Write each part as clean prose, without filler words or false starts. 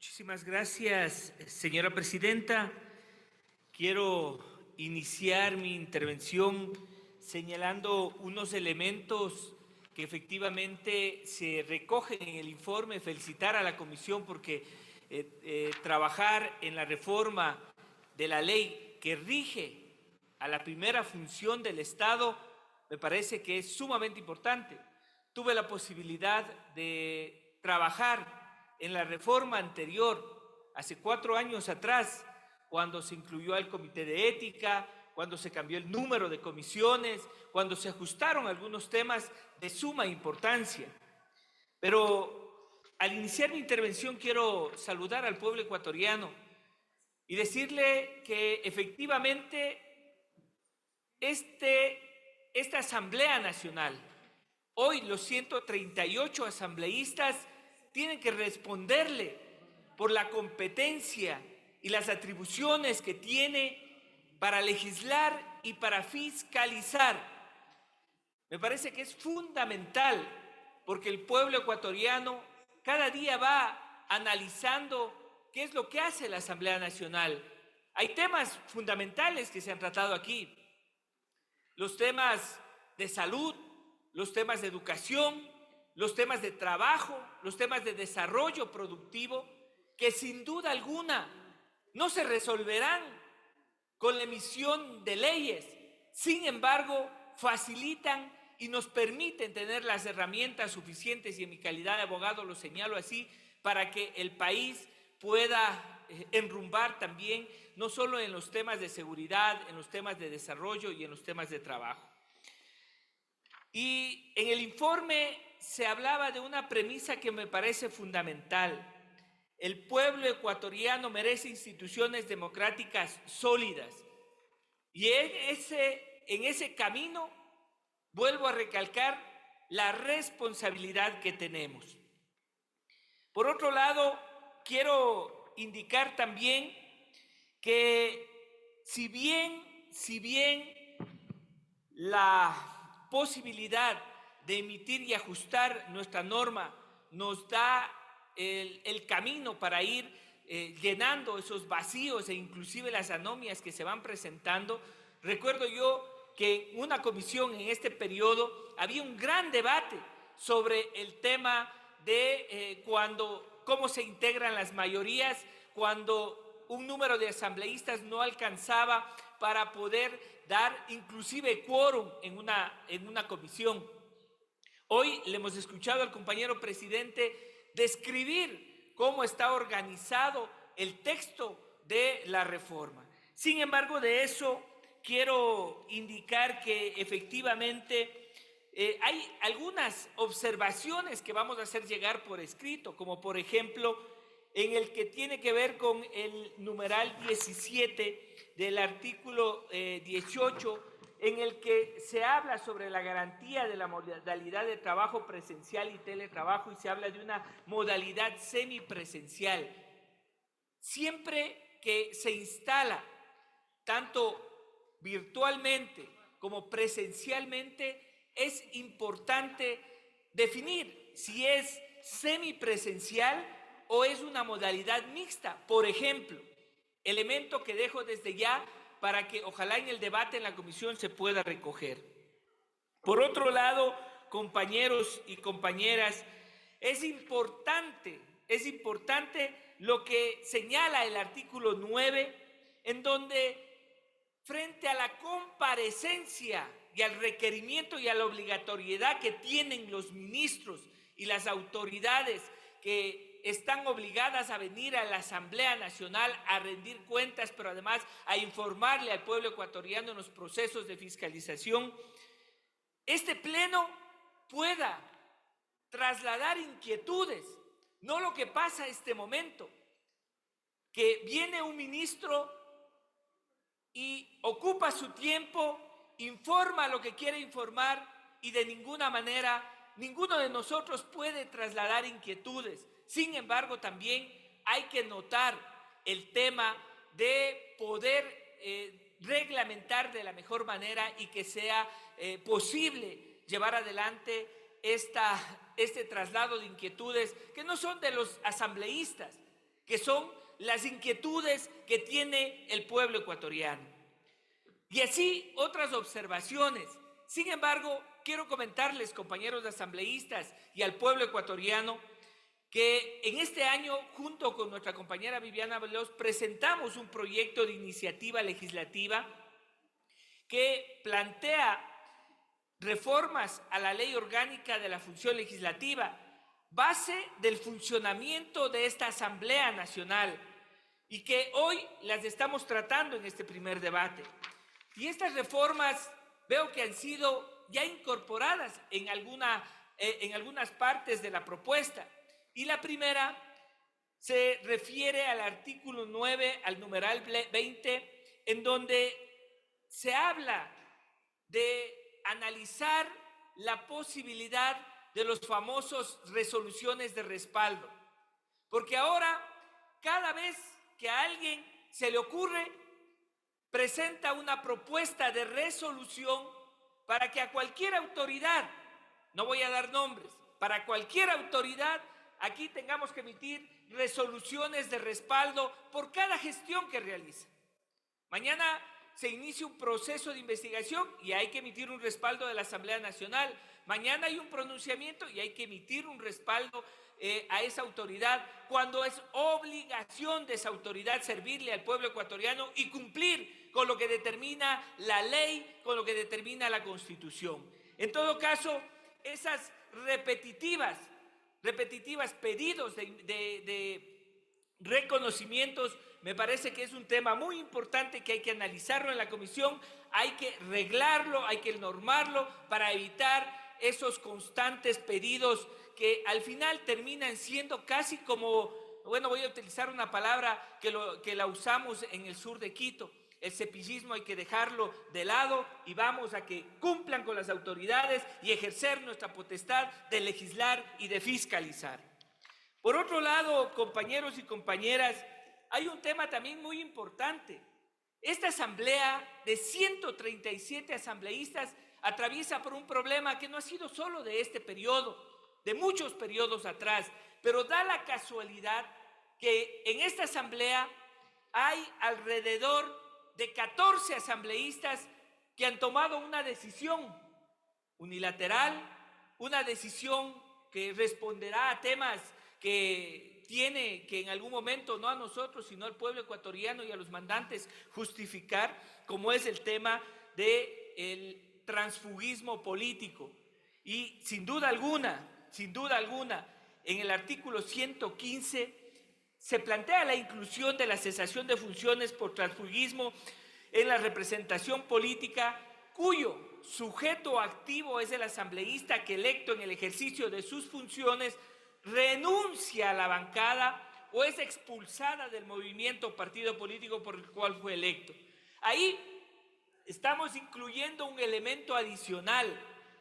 Muchísimas gracias, señora presidenta. Quiero iniciar mi intervención señalando unos elementos que efectivamente se recogen en el informe. Felicitar a la comisión porque trabajar en la reforma de la ley que rige a la primera función del Estado me parece que es sumamente importante. Tuve la posibilidad de trabajar en la reforma anterior, hace 4 años atrás, cuando se incluyó al Comité de Ética, cuando se cambió el número de comisiones, cuando se ajustaron algunos temas de suma importancia. Pero al iniciar mi intervención quiero saludar al pueblo ecuatoriano y decirle que efectivamente esta Asamblea Nacional, hoy los 138 asambleístas tienen que responderle por la competencia y las atribuciones que tiene para legislar y para fiscalizar. Me parece que es fundamental porque el pueblo ecuatoriano cada día va analizando qué es lo que hace la Asamblea Nacional. Hay temas fundamentales que se han tratado aquí. Los temas de salud, los temas de educación, los temas de trabajo, los temas de desarrollo productivo, que sin duda alguna no se resolverán con la emisión de leyes. Sin embargo, facilitan y nos permiten tener las herramientas suficientes, y en mi calidad de abogado lo señalo así, para que el país pueda enrumbar también, no solo en los temas de seguridad, en los temas de desarrollo y en los temas de trabajo. Y en el informe se hablaba de una premisa que me parece fundamental. El pueblo ecuatoriano merece instituciones democráticas sólidas. Y en ese camino vuelvo a recalcar la responsabilidad que tenemos. Por otro lado, quiero indicar también que si bien la posibilidad de emitir y ajustar nuestra norma nos da el camino para ir llenando esos vacíos e inclusive las anomias que se van presentando, recuerdo yo que en una comisión en este periodo había un gran debate sobre el tema de cómo se integran las mayorías cuando un número de asambleístas no alcanzaba para poder dar inclusive quórum en una comisión. Hoy le hemos escuchado al compañero presidente describir cómo está organizado el texto de la reforma. Sin embargo, de eso quiero indicar que efectivamente hay algunas observaciones que vamos a hacer llegar por escrito, como por ejemplo en el que tiene que ver con el numeral 17 del artículo 18, en el que se habla sobre la garantía de la modalidad de trabajo presencial y teletrabajo, y se habla de una modalidad semipresencial. Siempre que se instala, tanto virtualmente como presencialmente, es importante definir si es semipresencial o es una modalidad mixta. Por ejemplo, elemento que dejo desde ya para que ojalá en el debate en la comisión se pueda recoger. Por otro lado, compañeros y compañeras, es importante lo que señala el artículo 9, en donde frente a la comparecencia y al requerimiento y a la obligatoriedad que tienen los ministros y las autoridades que están obligadas a venir a la Asamblea Nacional a rendir cuentas, pero además a informarle al pueblo ecuatoriano en los procesos de fiscalización, este pleno pueda trasladar inquietudes, no lo que pasa en este momento, que viene un ministro y ocupa su tiempo, informa lo que quiere informar y de ninguna manera ninguno de nosotros puede trasladar inquietudes. Sin embargo, también hay que notar el tema de poder reglamentar de la mejor manera y que sea posible llevar adelante este traslado de inquietudes que no son de los asambleístas, que son las inquietudes que tiene el pueblo ecuatoriano. Y así otras observaciones. Sin embargo, quiero comentarles, compañeros asambleístas y al pueblo ecuatoriano, que en este año, junto con nuestra compañera Viviana Veloz, presentamos un proyecto de iniciativa legislativa que plantea reformas a la Ley Orgánica de la Función Legislativa, base del funcionamiento de esta Asamblea Nacional, y que hoy las estamos tratando en este primer debate. Y estas reformas veo que han sido ya incorporadas en algunas partes de la propuesta. Y la primera se refiere al artículo 9, al numeral 20, en donde se habla de analizar la posibilidad de los famosos resoluciones de respaldo. Porque ahora, cada vez que a alguien se le ocurre, presenta una propuesta de resolución para que a cualquier autoridad, no voy a dar nombres, para cualquier autoridad, aquí tengamos que emitir resoluciones de respaldo por cada gestión que realiza. Mañana se inicia un proceso de investigación y hay que emitir un respaldo de la Asamblea Nacional. Mañana hay un pronunciamiento y hay que emitir un respaldo a esa autoridad, cuando es obligación de esa autoridad servirle al pueblo ecuatoriano y cumplir con lo que determina la ley, con lo que determina la Constitución. En todo caso, esas repetitivas pedidos de reconocimientos, me parece que es un tema muy importante que hay que analizarlo en la comisión, hay que reglarlo, hay que normarlo para evitar esos constantes pedidos que al final terminan siendo casi como, bueno, voy a utilizar una palabra que la usamos en el sur de Quito, el cepillismo hay que dejarlo de lado y vamos a que cumplan con las autoridades y ejercer nuestra potestad de legislar y de fiscalizar. Por otro lado, compañeros y compañeras, hay un tema también muy importante. Esta asamblea de 137 asambleístas atraviesa por un problema que no ha sido solo de este periodo, de muchos periodos atrás, pero da la casualidad que en esta asamblea hay alrededor de 14 asambleístas que han tomado una decisión unilateral, una decisión que responderá a temas que tiene que en algún momento, no a nosotros, sino al pueblo ecuatoriano y a los mandantes justificar, como es el tema del transfugismo político. Y sin duda alguna, en el artículo 115 se plantea la inclusión de la cesación de funciones por transfugismo en la representación política, cuyo sujeto activo es el asambleísta que, electo en el ejercicio de sus funciones, renuncia a la bancada o es expulsada del movimiento o partido político por el cual fue electo. Ahí estamos incluyendo un elemento adicional,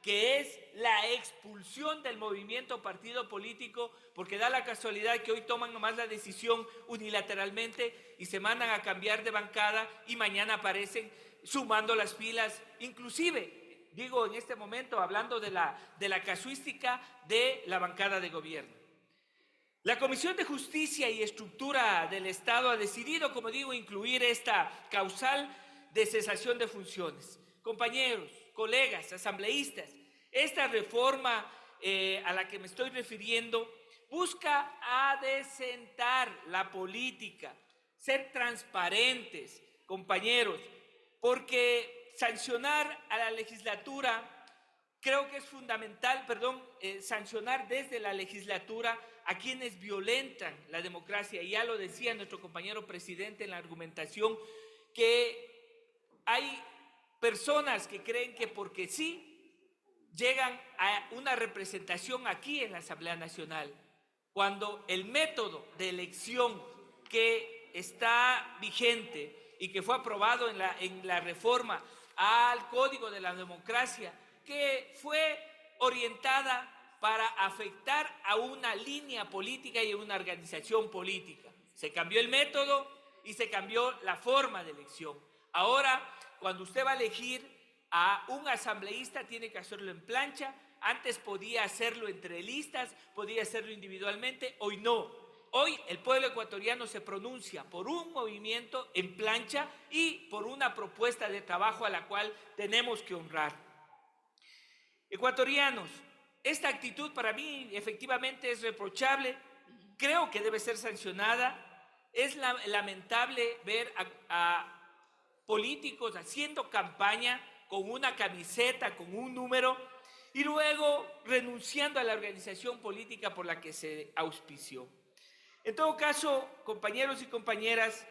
que es la expulsión del movimiento o partido político, porque da la casualidad que hoy toman nomás la decisión unilateralmente y se mandan a cambiar de bancada y mañana aparecen sumando las filas, inclusive, digo en este momento, hablando de la casuística de la bancada de gobierno. La Comisión de Justicia y Estructura del Estado ha decidido, como digo, incluir esta causal de cesación de funciones. Compañeros, colegas, asambleístas, esta reforma a la que me estoy refiriendo busca adecentar la política, ser transparentes, compañeros, porque sancionar a la legislatura, creo que es fundamental, sancionar desde la legislatura a quienes violentan la democracia. Y ya lo decía nuestro compañero presidente en la argumentación, que hay personas que creen que porque sí llegan a una representación aquí en la Asamblea Nacional, cuando el método de elección que está vigente y que fue aprobado en la reforma al Código de la Democracia, que fue orientada para afectar a una línea política y a una organización política. Se cambió el método y se cambió la forma de elección. Ahora, cuando usted va a elegir a un asambleísta, tiene que hacerlo en plancha. Antes podía hacerlo entre listas, podía hacerlo individualmente, hoy no. Hoy el pueblo ecuatoriano se pronuncia por un movimiento en plancha y por una propuesta de trabajo a la cual tenemos que honrar. Ecuatorianos, esta actitud para mí efectivamente es reprochable, creo que debe ser sancionada. Es lamentable ver a políticos haciendo campaña con una camiseta, con un número, y luego renunciando a la organización política por la que se auspició. En todo caso, compañeros y compañeras,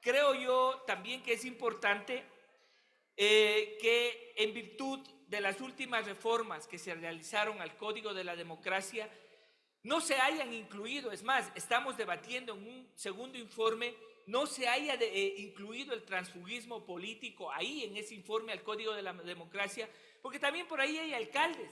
creo yo también que es importante que en virtud de las últimas reformas que se realizaron al Código de la Democracia, no se hayan incluido, es más, estamos debatiendo en un segundo informe, no se haya incluido el transfugismo político ahí en ese informe al Código de la Democracia, porque también por ahí hay alcaldes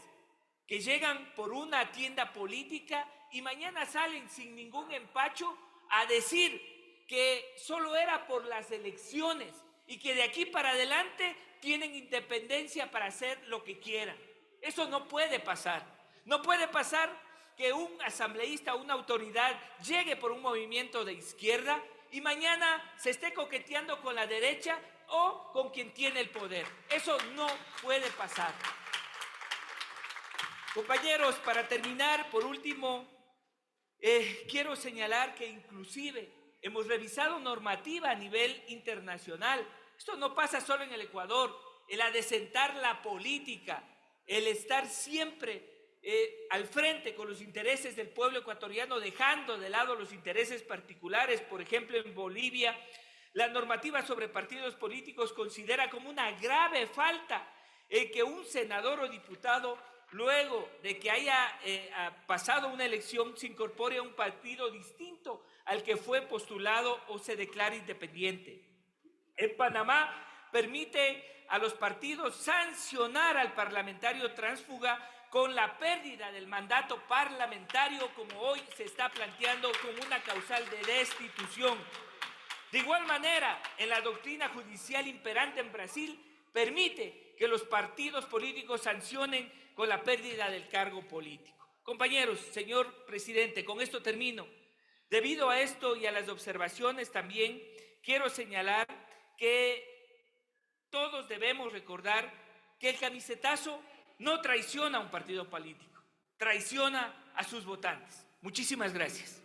que llegan por una tienda política y mañana salen sin ningún empacho a decir que solo era por las elecciones y que de aquí para adelante tienen independencia para hacer lo que quieran. Eso no puede pasar. No puede pasar que un asambleísta, una autoridad, llegue por un movimiento de izquierda y mañana se esté coqueteando con la derecha o con quien tiene el poder. Eso no puede pasar. Compañeros, para terminar, por último, quiero señalar que inclusive hemos revisado normativa a nivel internacional. Esto no pasa solo en el Ecuador. El adecentar la política, el estar siempre al frente con los intereses del pueblo ecuatoriano, dejando de lado los intereses particulares. Por ejemplo, en Bolivia, la normativa sobre partidos políticos considera como una grave falta que un senador o diputado, luego de que haya pasado una elección, se incorpore a un partido distinto al que fue postulado o se declare independiente. En Panamá permite a los partidos sancionar al parlamentario tránsfuga con la pérdida del mandato parlamentario, como hoy se está planteando como una causal de destitución. De igual manera, en la doctrina judicial imperante en Brasil, permite que los partidos políticos sancionen con la pérdida del cargo político. Compañeros, señor presidente, con esto termino. Debido a esto y a las observaciones también, quiero señalar que todos debemos recordar que el camisetazo no traiciona a un partido político, traiciona a sus votantes. Muchísimas gracias.